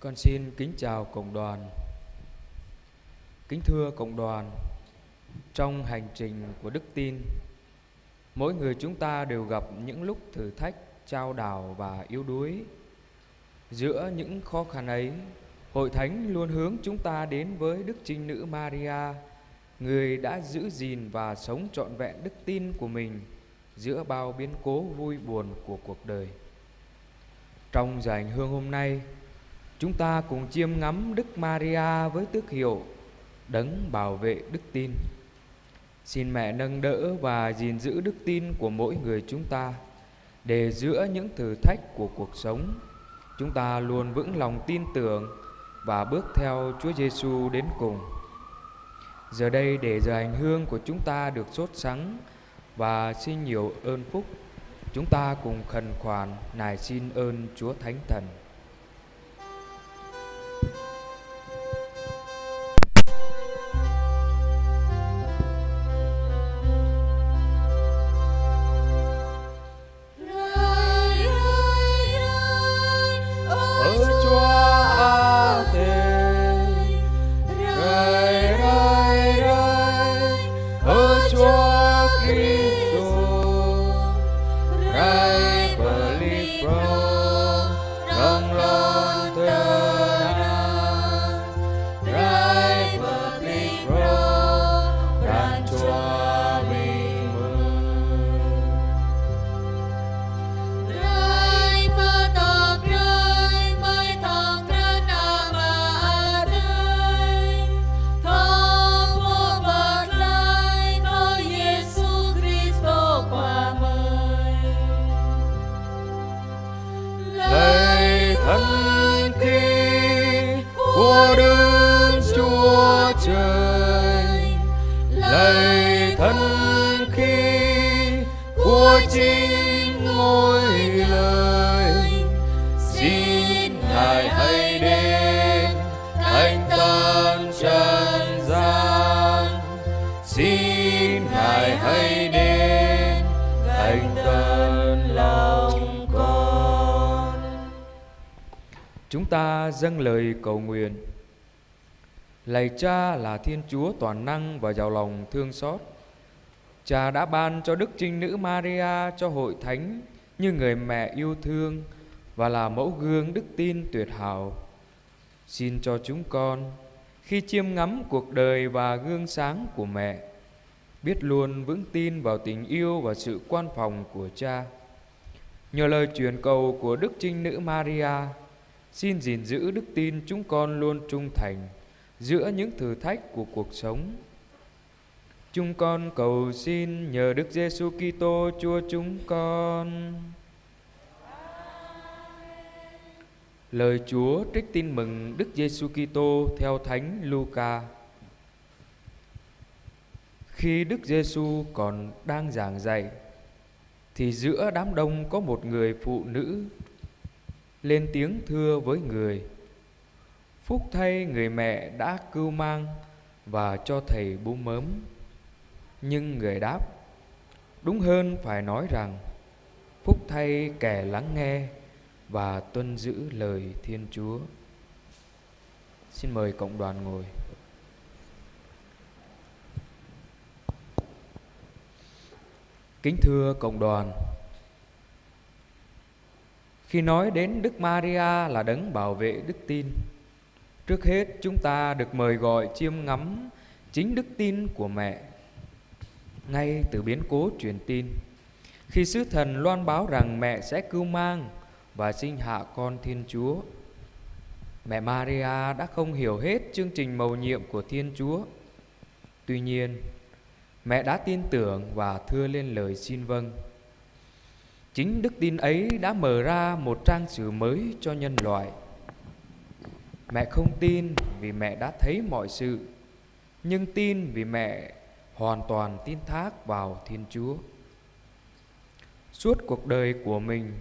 Con xin kính chào cộng đoàn. Kính thưa cộng đoàn, trong hành trình của đức tin, mỗi người chúng ta đều gặp những lúc thử thách, chao đảo và yếu đuối. Giữa những khó khăn ấy, Hội Thánh luôn hướng chúng ta đến với Đức Trinh Nữ Maria, người đã giữ gìn và sống trọn vẹn đức tin của mình giữa bao biến cố vui buồn của cuộc đời. Trong giờ hành hương hôm nay, chúng ta cùng chiêm ngắm Đức Maria với tước hiệu Đấng bảo vệ đức tin. Xin mẹ nâng đỡ và gìn giữ đức tin của mỗi người chúng ta, để giữa những thử thách của cuộc sống, chúng ta luôn vững lòng tin tưởng và bước theo Chúa Giêsu đến cùng. Giờ đây, để giờ hành hương của chúng ta được sốt sắng và xin nhiều ơn phúc, chúng ta cùng khẩn khoản nài xin ơn Chúa Thánh Thần. Chúng ta dâng lời cầu nguyện. Lạy Cha là Thiên Chúa toàn năng và giàu lòng thương xót, Cha đã ban cho Đức Trinh Nữ Maria cho Hội Thánh như người mẹ yêu thương và là mẫu gương đức tin tuyệt hảo. Xin cho chúng con, khi chiêm ngắm cuộc đời và gương sáng của mẹ, biết luôn vững tin vào tình yêu và sự quan phòng của Cha. Nhờ lời truyền cầu của Đức Trinh Nữ Maria, xin gìn giữ đức tin chúng con luôn trung thành giữa những thử thách của cuộc sống. Chúng con cầu xin nhờ Đức Giêsu Kitô Chúa chúng con. Lời Chúa trích tin mừng Đức Giêsu Kitô theo Thánh Luca. Khi Đức Giêsu còn đang giảng dạy, thì giữa đám đông có một người phụ nữ lên tiếng thưa với người: Phúc thay người mẹ đã cưu mang và cho thầy bú mớm. Nhưng người đáp: Đúng hơn phải nói rằng, phúc thay kẻ lắng nghe và tuân giữ lời Thiên Chúa. Xin mời cộng đoàn ngồi. Kính thưa cộng đoàn, khi nói đến Đức Maria là đấng bảo vệ đức tin, trước hết chúng ta được mời gọi chiêm ngắm chính đức tin của mẹ. Ngay từ biến cố truyền tin, khi sứ thần loan báo rằng mẹ sẽ cưu mang và sinh hạ con Thiên Chúa, mẹ Maria đã không hiểu hết chương trình mầu nhiệm của Thiên Chúa. Tuy nhiên, mẹ đã tin tưởng và thưa lên lời xin vâng. Chính đức tin ấy đã mở ra một trang sử mới cho nhân loại. Mẹ không tin vì mẹ đã thấy mọi sự, nhưng tin vì mẹ hoàn toàn tin thác vào Thiên Chúa. Suốt cuộc đời của mình,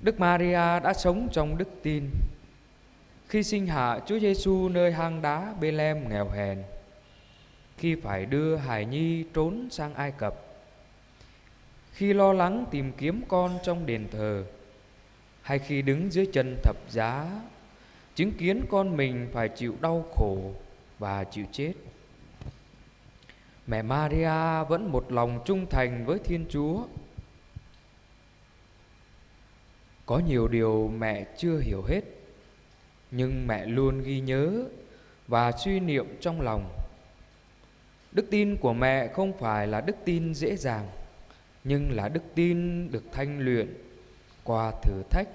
Đức Maria đã sống trong đức tin. Khi sinh hạ Chúa Giêsu nơi hang đá Bê-lem nghèo hèn, khi phải đưa hài nhi trốn sang Ai Cập, khi lo lắng tìm kiếm con trong đền thờ, hay khi đứng dưới chân thập giá chứng kiến con mình phải chịu đau khổ và chịu chết. Mẹ Maria vẫn một lòng trung thành với Thiên Chúa. Có nhiều điều mẹ chưa hiểu hết, nhưng mẹ luôn ghi nhớ và suy niệm trong lòng. Đức tin của mẹ không phải là đức tin dễ dàng, nhưng là đức tin được thanh luyện qua thử thách,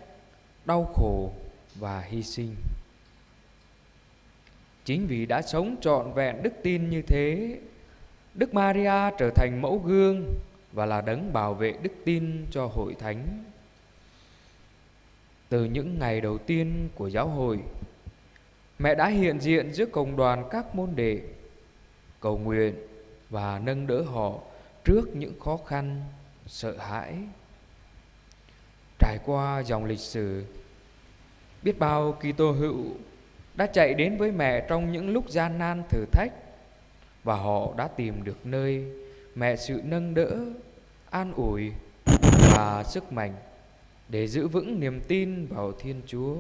đau khổ và hy sinh. Chính vì đã sống trọn vẹn đức tin như thế, Đức Maria trở thành mẫu gương và là đấng bảo vệ đức tin cho hội thánh. Từ những ngày đầu tiên của giáo hội, mẹ đã hiện diện giữa cộng đoàn các môn đệ, cầu nguyện và nâng đỡ họ trước những khó khăn, sợ hãi. Trải qua dòng lịch sử, biết bao Kitô hữu đã chạy đến với mẹ trong những lúc gian nan thử thách, và họ đã tìm được nơi mẹ sự nâng đỡ, an ủi và sức mạnh để giữ vững niềm tin vào Thiên Chúa.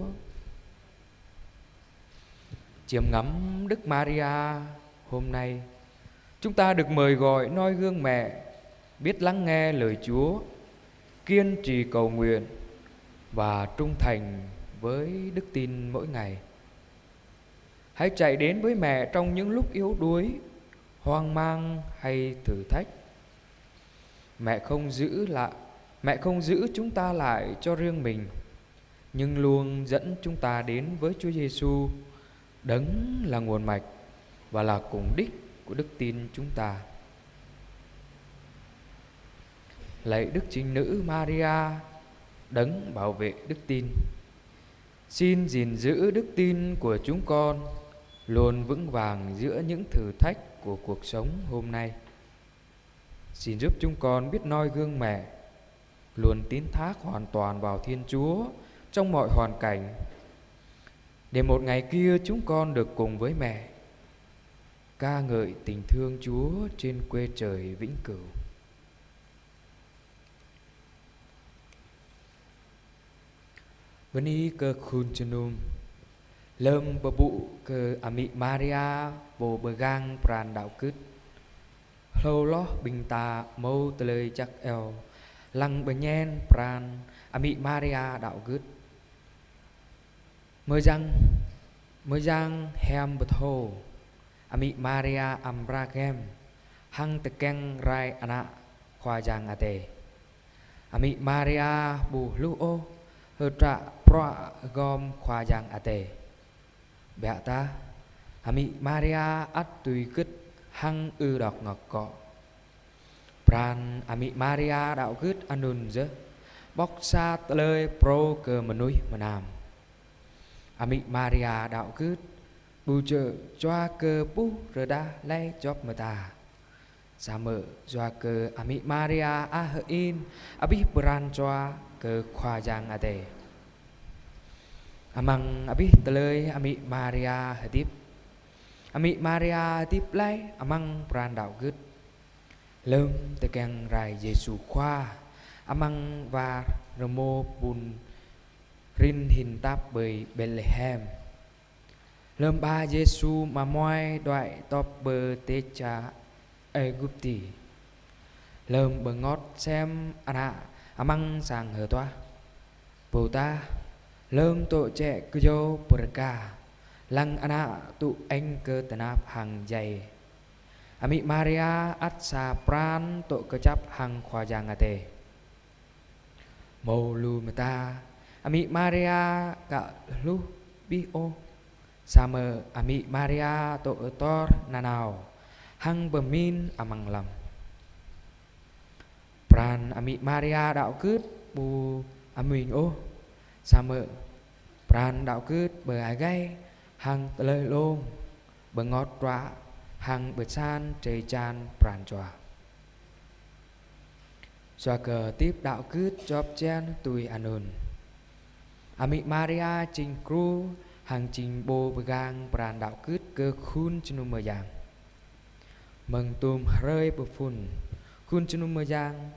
Chiêm ngắm Đức Maria, hôm nay chúng ta được mời gọi noi gương mẹ, biết lắng nghe lời Chúa, kiên trì cầu nguyện và trung thành với đức tin mỗi ngày. Hãy chạy đến với mẹ trong những lúc yếu đuối, hoang mang hay thử thách. Mẹ không giữ chúng ta lại cho riêng mình, nhưng luôn dẫn chúng ta đến với Chúa Giêsu, đấng là nguồn mạch và là cùng đích của đức tin chúng ta. Lạy Đức Trinh Nữ Maria, đấng bảo vệ đức tin, xin gìn giữ đức tin của chúng con luôn vững vàng giữa những thử thách của cuộc sống hôm nay. Xin giúp chúng con biết noi gương mẹ, luôn tín thác hoàn toàn vào Thiên Chúa trong mọi hoàn cảnh, để một ngày kia chúng con được cùng với mẹ ca ngợi tình thương Chúa trên quê trời vĩnh cửu. Veni cơ khun chunum lâm bờ bụ cơ ami Maria bồ bờ gang pran đạo cứt lâu lo bình ta mâu tê lời chắc eo lăng bờ nhen pran ami Maria đạo cứt mơ giang hem bờ thô ami Maria ambragem hăng tê keng rai ana khoa giang ate ami Maria bù lu ô hơ trạ proa gom khoa giang ate bẹ ta ami Maria at tùy cứt hăng ư đọc ngọc cọ pran ami Maria đạo cứt anun dơ bóc xa lời pro cơ mà nuôi mà nam ami Maria đạo cứt bù trợ choa cơ bú rơ đa lay chóp mà ta sa mơ choa cơ ami Maria a hơ in abi pran choa cơ khoa giang ate amang abi tele ami Maria hadip ami Maria tiếp lay amang pran đạo cứt lơm te keng rai Giêsu khoa amang và remo bun rin hin tap bơi Bethlehem lơm ba Giêsu mà moi đoại top bơ tê cha Egypti lơm bờ ngót xem ana amang sang hờ toa bồ ta lơm tội trẻ cứ vô Perka lăng ana tụ anh cơ tanap hàng dày ami Maria at sa pran tội cơ chấp hàng khoa giang ate mô lu mata ami Maria cả lu bi ô sa mơ ami Maria tội tor nanao hăng bờ min amang lam pran ami Maria đạo cứt bù amin ô sa mơ pran đạo cứt bờ ai gay hăng lời lông bờ ngọt trọa hăng bờ san trề chan pran trọa xoa cờ tiếp đạo cứt chóp chen tùy anun ami Maria trình cru hăng trình bồ bờ gang pran đạo cứt cơ khun chunum mơ giang mừng tùm rơi bờ phun khun chunum mơ giang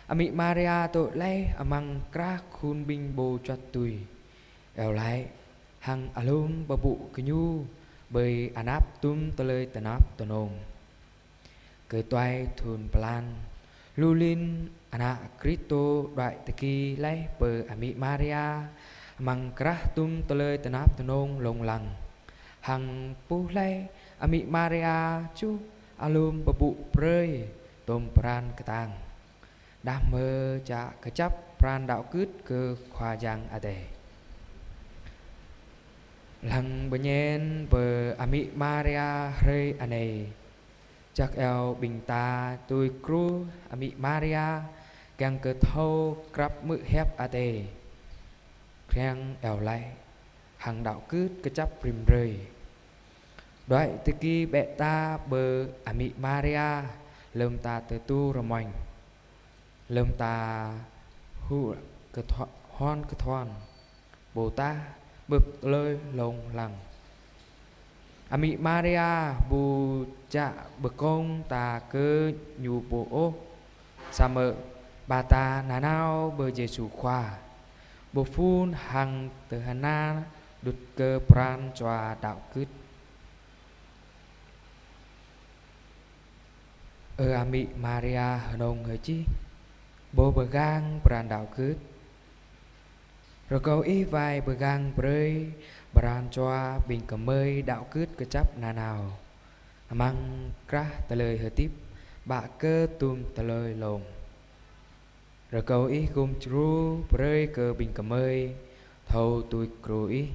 ami Maria tội lay amang kra khun binh bồ cho tùy eo lại hằng alum babu kenyu bơi anap tum tơi tanap tonom cười toai thun plan lulin anak Krito đại teki lấy bờ ami Maria mang krah tum tơi tanap tonom long lăng hằng pu lấy ami Maria chu alum babu prơi tom pran ketang đam mơ cha cái chấp pran đạo cướt cơ khoa giang ade lăng bờ nhen bờ ami Maria rơi ane chắc eo bình ta tôi cru ami Maria càng cơ thâu krap mự hép ade khang eo lại hàng đạo cướt cái chấp rim rơi đoại từ khi bẹ ta bờ ami Maria lâm ta từ tu rồi mình lâm ta hu cơ hoan cơ thoan bồ ta bực lơi lồng lằng ami Maria bù cha bực công ta cơ nhu bồ ô sa mơ bà ta nà nao bờ Giêsu khoa bồ phun hằng từ hana đút cơ pran choa đạo cứt ami Maria nông hơi chi bố bờ gang pran đạo cứt rồi câu ý vai bờ gang bơi pran choa bình cầm mơi đạo cứt cơ chấp nà nào mang kra tờ lời hơi tiếp bạ cơ tum tờ lời lồng rồi câu ý gồm tru bơi cơ bình cầm mơi thâu tôi cru ý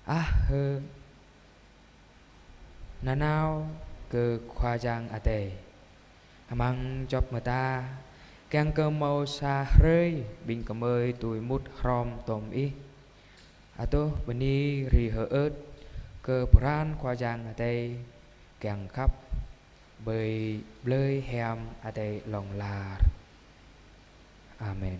hơ nà nào cơ khoa giang ate mang chọc mà ta càng cơ màu xa rơi bình cầm ơi tuổi mút rom tôm ý tô bani rì hở ớt cơ pran khoa giang ate càng khắp bơi lơi hem ate lòng là amen.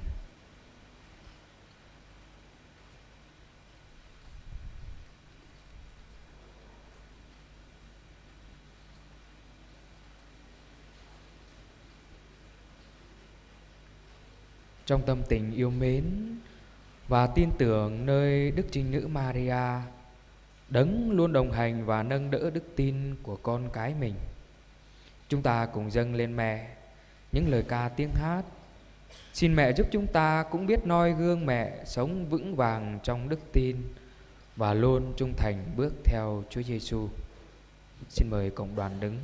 Trong tâm tình yêu mến và tin tưởng nơi Đức Trinh Nữ Maria, Đấng luôn đồng hành và nâng đỡ đức tin của con cái mình, chúng ta cùng dâng lên mẹ những lời ca tiếng hát. Xin mẹ giúp chúng ta cũng biết noi gương mẹ sống vững vàng trong đức tin và luôn trung thành bước theo Chúa Giêsu. Xin mời cộng đoàn đứng.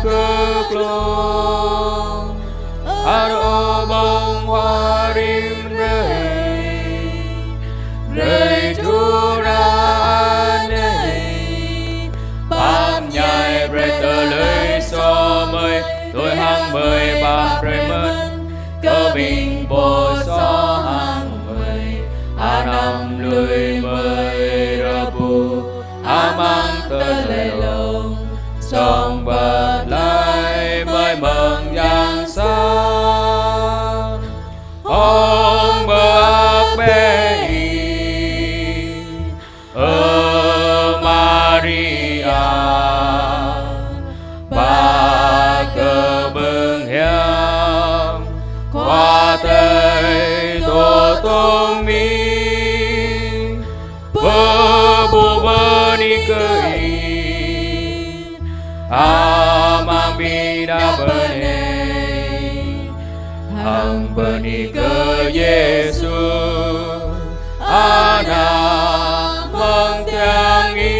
Cực luôn aro bông hoa rim rơi Chúa ra này ban nhai bre tờ lời so mời tôi hang mời ban bre mất cơ bình bồ so hang mời năm lười mời ra bù mang tờ lời lòng song bật lại mới mừng giang xa ông bậc bé Maria bà cơ bừng hiểm qua tay tổ tông mi bơ bù bơ đi cười mang bida bernei hang berni ke Yesu ana mengtiangi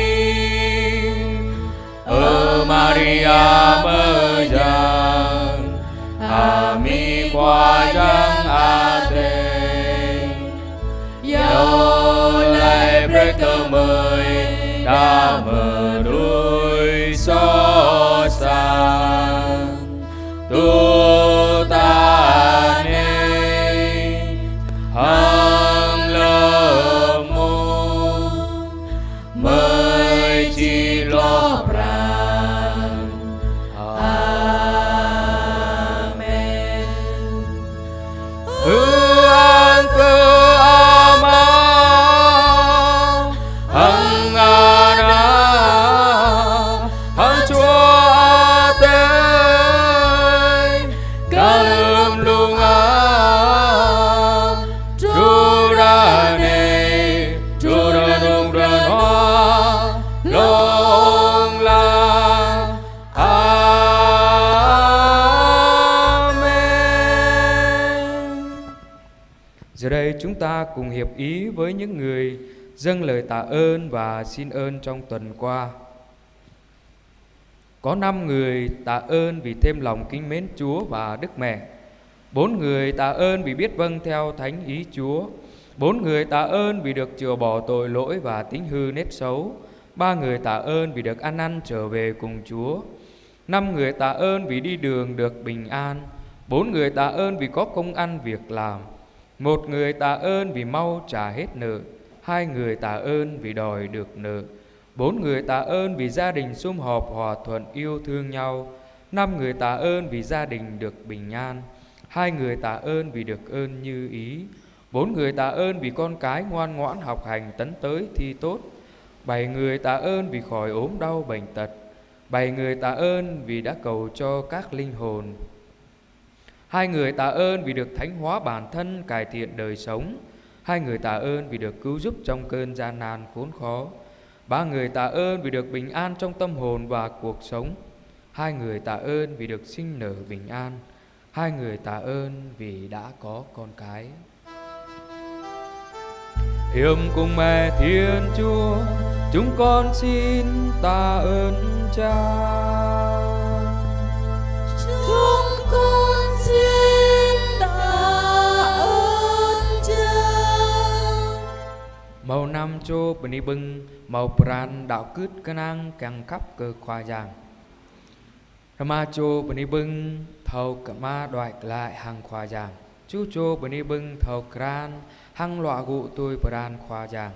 Maria mejang ami kuajang ate yo lai berkemai đã đôi so sang tu ta mới chi lo prang. Amen. Hương cơ ama hằng ana hằng chúa tây ca lum lung am chu ra ne chu ra nung ra hoa long la. Amen. Giờ đây chúng ta cùng hiệp ý với những người dâng lời tạ ơn và xin ơn trong tuần qua. Có 5 người tạ ơn vì thêm lòng kính mến Chúa và Đức Mẹ. 4 người tạ ơn vì biết vâng theo thánh ý Chúa. 4 người tạ ơn vì được chừa bỏ tội lỗi và tính hư nết xấu. 3 người tạ ơn vì được ăn năn trở về cùng Chúa. 5 người tạ ơn vì đi đường được bình an. 4 người tạ ơn vì có công ăn việc làm. 1 người tạ ơn vì mau trả hết nợ. 2 người tạ ơn vì đòi được nợ. 4 người tạ ơn vì gia đình sum họp hòa thuận yêu thương nhau. 5 người tạ ơn vì gia đình được bình an. 2 người tạ ơn vì được ơn như ý. 4 người tạ ơn vì con cái ngoan ngoãn học hành tấn tới thi tốt. 7 người tạ ơn vì khỏi ốm đau bệnh tật. 7 người tạ ơn vì đã cầu cho các linh hồn. 2 người tạ ơn vì được thánh hóa bản thân, cải thiện đời sống. 2 người tạ ơn vì được cứu giúp trong cơn gian nan khốn khó. 3 người tạ ơn vì được bình an trong tâm hồn và cuộc sống. 2 người tạ ơn vì được sinh nở bình an. 2 người tạ ơn vì đã có con cái. Hiệp cùng mẹ Thiên Chúa, chúng con xin tạ ơn Cha. Chúng con xin tạ ơn Cha. Màu năm cho bני bưng, màu pran đạo cứt cơ năng càng khắp cơ khoa giang. Rama cho bni bưng, thầu cả ma đoại lại hàng khoa giang. Chú cho bni bưng thầu kran, hăng lọa gụ tôi pran khoa giang.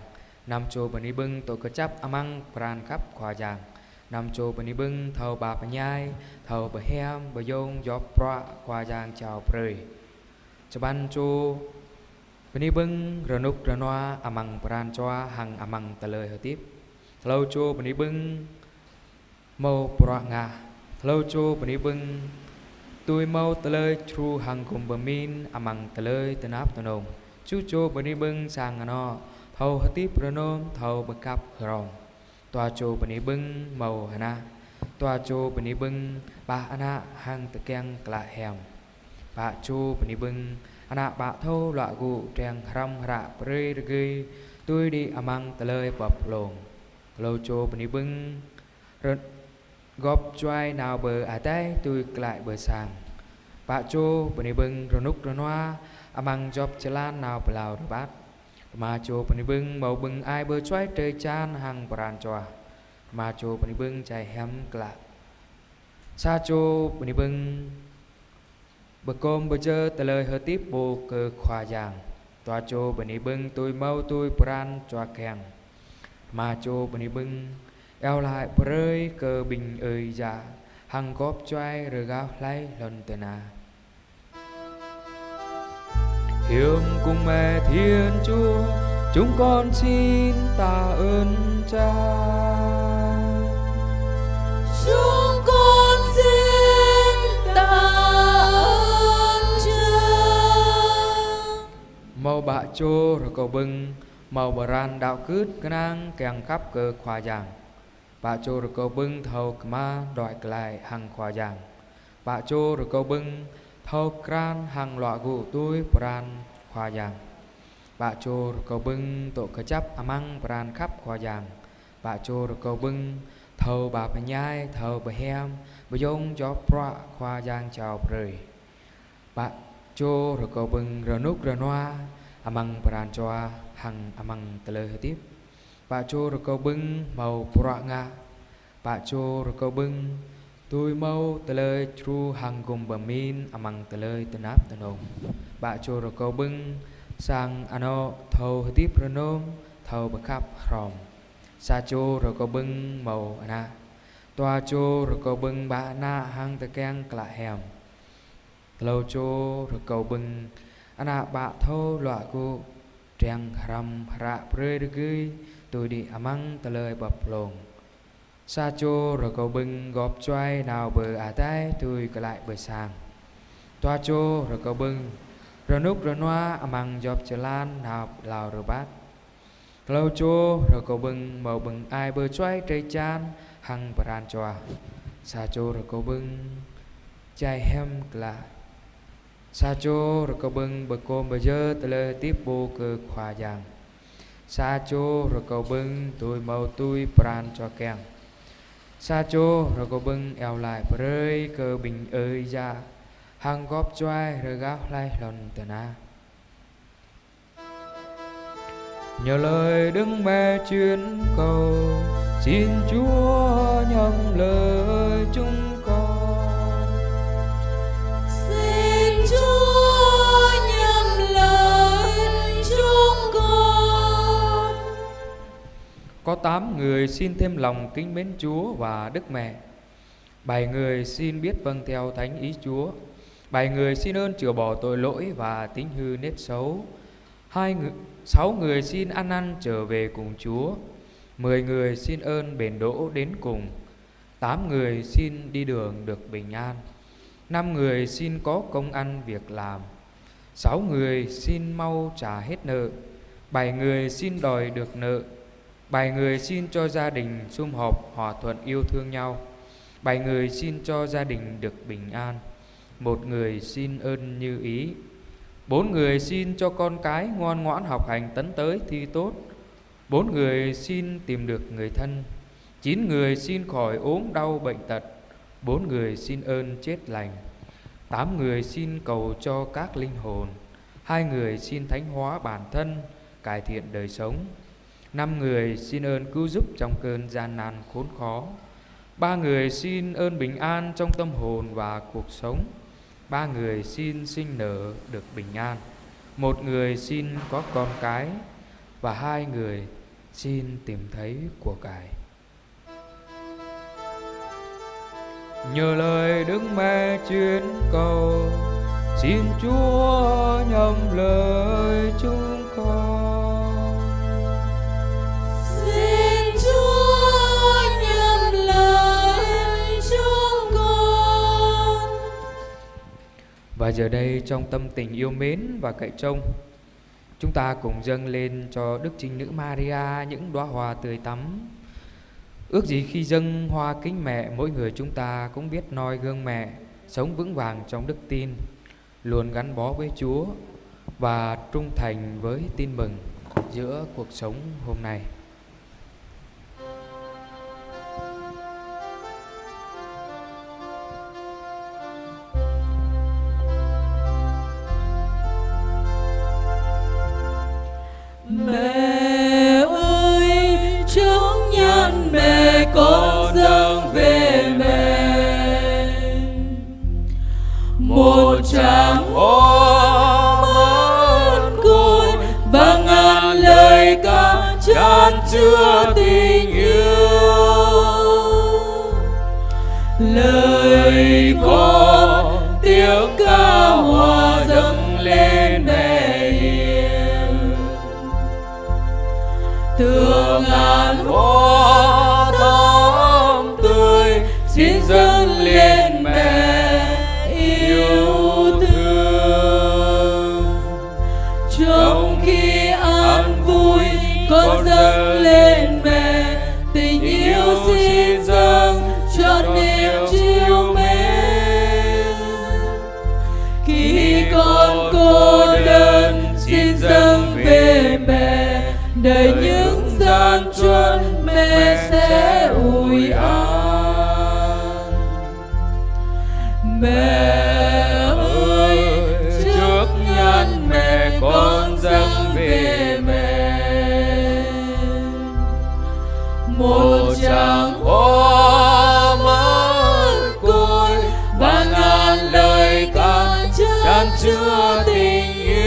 Nam cho bni bưng tôi cơ chấp amang pran khắp khoa giang. Nam cho bni bưng thầu bà nhai, thầu bà hem, bà dông gió pra khoa giang chào prơi. Cho ban cho bni bưng renuk renoa amang pran choa hang amang ta lời hợp tiếp. Lâu cho bni bưng màu pra nga. Lâu cho bni bưng tôi mau ta lời tru hang cùng bà min amang ta lời ta nắp ta nông. Chú cho bni bưng sang ano thầu hợp tiếp renom thầu bà cặp rong. Tòa cho bni bưng màu hana. Tòa cho bni bưng bà ana hang ta keng kla hem. Bà cho bni bưng anak bạc thâu lạ gụ trang ram rạ prê rê tôi đi amang ta lời bập lồng. Lâu cho bni bưng góp choai nào bờ à tay tôi lại bờ sàng. Bà cho bni bưng renuk renoa amang job chalan nào bờ lao bát. Mà cho bni bưng màu bưng ai bờ choai trời chan hang pran choa. Mà cho bni bưng chạy hem klạ. Sa cho bni bưng bờ côm bờ chơ ta lời hợp tiếp bồ cơ khoa giang. Tòa cho bni bưng tôi mau tôi pran choa kèng. Mà cho bni bưng eo lại prơi cơ bình ơi dạ hằng góp choai rồi gao lấy lần tờ na. Hiệp cùng mẹ Thiên Chúa, chúng con xin tạ ơn Cha. Chúng con xin tạ ơn Cha. Màu bạ chô rồi cầu bưng, màu bà ran đạo cứt cơ năng kèng khắp cơ khoa giang. Bạ chô rồi cầu bưng thầu ma đòi lại hằng khoa giang. Bạ chô rồi cầu bưng thầu kran hằng lọa gụ tôi pran khoa giang. Bạ chô rồi cầu bưng tổ cơ chấp amang pran khắp khoa giang. Bạ chô rồi cầu bưng thầu bà bà nhai thầu bà hem bà dông gió pra khoa giang chào prơi. Bạ chô rồi cầu bưng renuk renoa amang pran choa hằng amang ta lời tiếp. Bạ chô rồi cầu bưng màu pra nga. Bạ chô rồi cầu bưng tôi mau ta lời tru hằng cùng bà min amang ta lời ta nắp ta nông. Bạ chô rồi cầu bưng sang ano thầu tiếp renom thầu bà khắp rong. sa chô rồi có bưng màu na toa chô rồi có bưng bạ na hang tờ keng lạ hẻm lâu chô rồi cầu bưng ana bạ thô lọa cô trèng rằm rạ prê đư gươi tôi đi amang tờ lời bập lồng sa chô rồi cầu bưng gọp choai nào bờ tay tôi cả lại bờ sàng toa chô rồi cầu bưng rồi núp rồi noa amang dọc chờ lan nào lào rồi bát lâu chô rồi cầu bưng màu bưng ai bờ choai trái chan hăng bran choa sa chô rồi cầu bưng chai hem là sa chô rồi cầu bưng bờ côm bờ dơ tờ lơ tiếp bô cơ khoa giang sa chô rồi cầu bưng tôi màu tôi bran cho keng sa chô rồi cầu bưng eo lại rơi cơ bình ơi ra hăng góp choai rồi gáo lai lần tờ na nhờ lời Đức Mẹ chuyên cầu xin Chúa nhầm lời chúng con. Xin Chúa nhầm lời chúng con. Có 8 người xin thêm lòng kính mến Chúa và Đức Mẹ. 7 người xin biết vâng theo thánh ý Chúa. 7 người xin ơn chữa bỏ tội lỗi và tính hư nết xấu. 6 người xin ăn năn trở về cùng Chúa. 10 người xin ơn bền đỗ đến cùng. 8 người xin đi đường được bình an. 5 người xin có công ăn việc làm. 6 người xin mau trả hết nợ. 7 người xin đòi được nợ. 7 người xin cho gia đình sum họp hòa thuận yêu thương nhau. 7 người xin cho gia đình được bình an. 1 người xin ơn như ý. 4 người xin cho con cái ngoan ngoãn học hành tấn tới thi tốt. 4 người xin tìm được người thân. 9 người xin khỏi ốm đau bệnh tật. 4 người xin ơn chết lành. 8 người xin cầu cho các linh hồn. 2 người xin thánh hóa bản thân, cải thiện đời sống. 5 người xin ơn cứu giúp trong cơn gian nan khốn khó. 3 người xin ơn bình an trong tâm hồn và cuộc sống. 3 người xin sinh nở được bình an. 1 người xin có con cái. Và 2 người xin tìm thấy của cải. Nhờ lời Đức Mẹ chuyên cầu xin Chúa nhầm lời chúng con. Xin Chúa nhầm lời chúng con. Và giờ đây trong tâm tình yêu mến và cậy trông, chúng ta cùng dâng lên cho Đức Trinh Nữ Maria những đóa hoa tươi tắm. Ước gì khi dâng hoa kính mẹ, mỗi người chúng ta cũng biết noi gương mẹ, sống vững vàng trong đức tin, luôn gắn bó với Chúa và trung thành với tin mừng giữa cuộc sống hôm nay. Mẹ ơi, chứng nhân mẹ con dâng về mẹ một tràng hoa mơn côi và ngàn lời ca chan chứa tình yêu. Lời con tiếng ca hoa dâng lên mẹ hiền, tựa ngàn hoa thắm tươi xin dâng lên mẹ yêu thương. Trong khi an vui con dâng lên mẹ tình yêu xin dâng cho niềm chiều mến. Khi con cô đơn xin dâng về mẹ, đầy những gian truân mẹ sẽ ủi an. Mẹ ơi, trước nhân mẹ con dâng về mẹ một tràng hoa mơn côi và ngàn lời ca chan chứa tình yêu.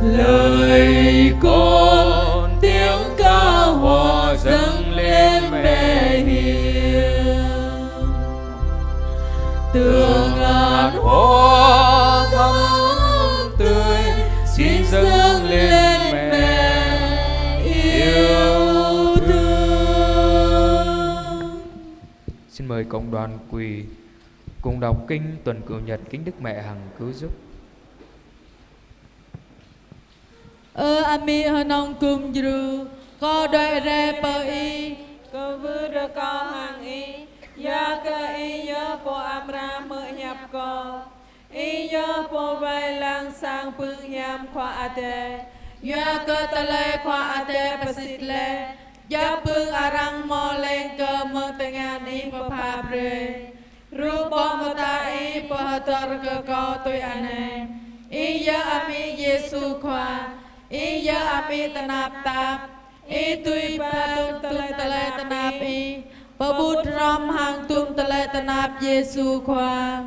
Lời con mời cộng đoàn quỳ cùng đọc kinh tuần cửu nhật kính Đức Mẹ Hằng cứu giúp. Ami hanong kum jru ko doi re per i ko vu de ko hang i ya ke i yo po amra mơ nhập ko i yo po vai lang sang pương nham khoa ate ya ke tale khoa ate pasit le ya pương arang mo lên cơ mơ tengan i pa pha pre ru bo mata i pa tor ke ko tôi ane i ya ami Giêsu khoa i ya ami tanap tap i tui pa tum tale tanap i pa bút rom hang tum tale tanap Giêsu khoa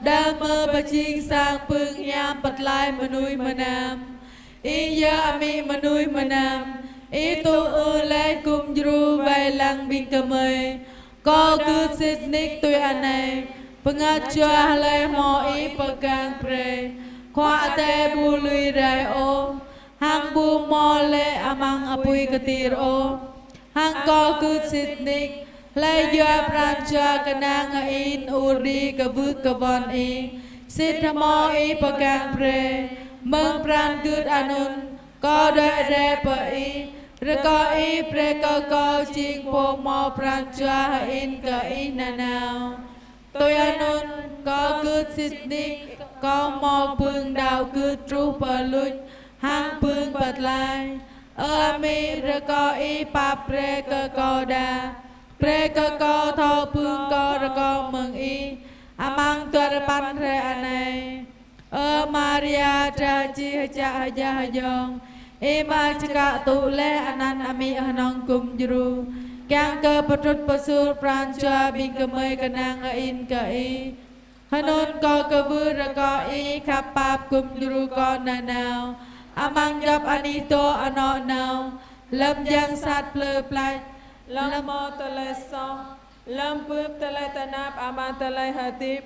đa mơ pa ching sang pương nham pat lai manui manam i ya ami manui manam i tu le kum jru vai lang bing kamai ko cứ sit nik tui ane pengat chua le mo i pakang pre khoa te bu lui rai o hang bu mo le amang apui katir o hang ko cứ sit nik le yo pran chua kanang in uri ka vu ka von i sit mo i pakang pre mong pran cứ anun ko doi re pa i re ko i pre ko ching po mo pran chua in ka i na nào tôi anun có cứ sit nik có mò phương đào cứ tru pa luch hang phương bật lại mi re ko i pa pre ko da pre ko tho phương ko re ko mừng i amang tua pan re anai Maria cha chi cha ja yong ma chaka tu le anan ami hanong kum jru kyang ke patrut pasur pran cha bing kamai kanang in ka i hanon ko ka vu ra ko i khap pap kum jru ko na nào amang gap anito ano nào lâm giang sát plơ plai lâm mo tale song lâm pup tale tanap aman tale hatip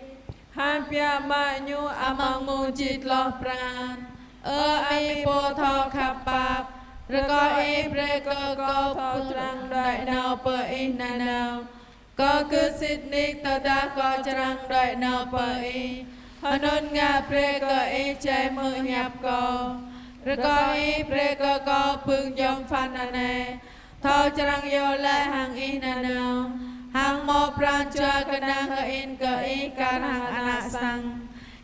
han pia ma nyu amang mu chit lo pran mi po tho khap pap re ko i pre ko tho trăng đợi nào per i na nào có cứ sit nik ta ta có trăng đợi nào per i hanon nga pre ko i chai mơ nhập ko re ko i pre ko pương yom phan ane tho trăng yo le hang i na nào hang mo pran chua kanang in ka i kan hang anak sang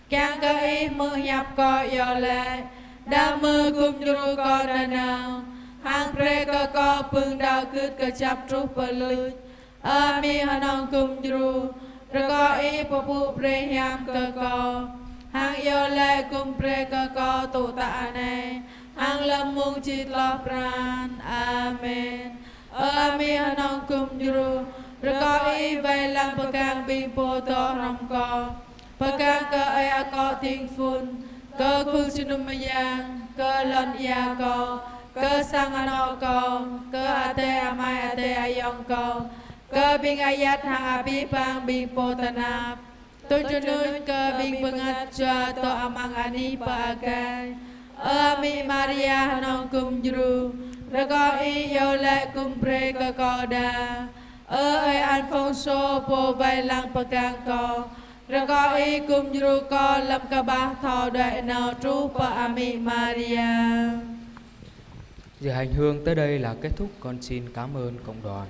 kyang ka i mơ nhập ko yo le đa mơ kum jru ko na nào hang pre ko pương đào cứt ka chap tru pa luch mi hanong kum jru re ko i pa pu pre yam ko hang yo le kum pre ko tu ta ane hang lam mung chit lo pran amen mi hanong kum jru re ko i vai lang pakang bing po to ram ko pakang ka ai ko ting fun cơ khung sunum yang cơ lon ya ko cơ sang ano ko cơ ate amai ate ayong ko cơ bing ayat hang api pang bing potanap tôi chunun cơ bing pengat chua to amang ani pa agai mi Maria nong kum jru re ko i yo le kum pre ko da ai Alfonso po vai lang pakang ko re ko i kum jru ko lam ka ba tho đợi nào tru pa ami Maria. Giờ hành hương tới đây là kết thúc, con xin cảm ơn cộng đoàn.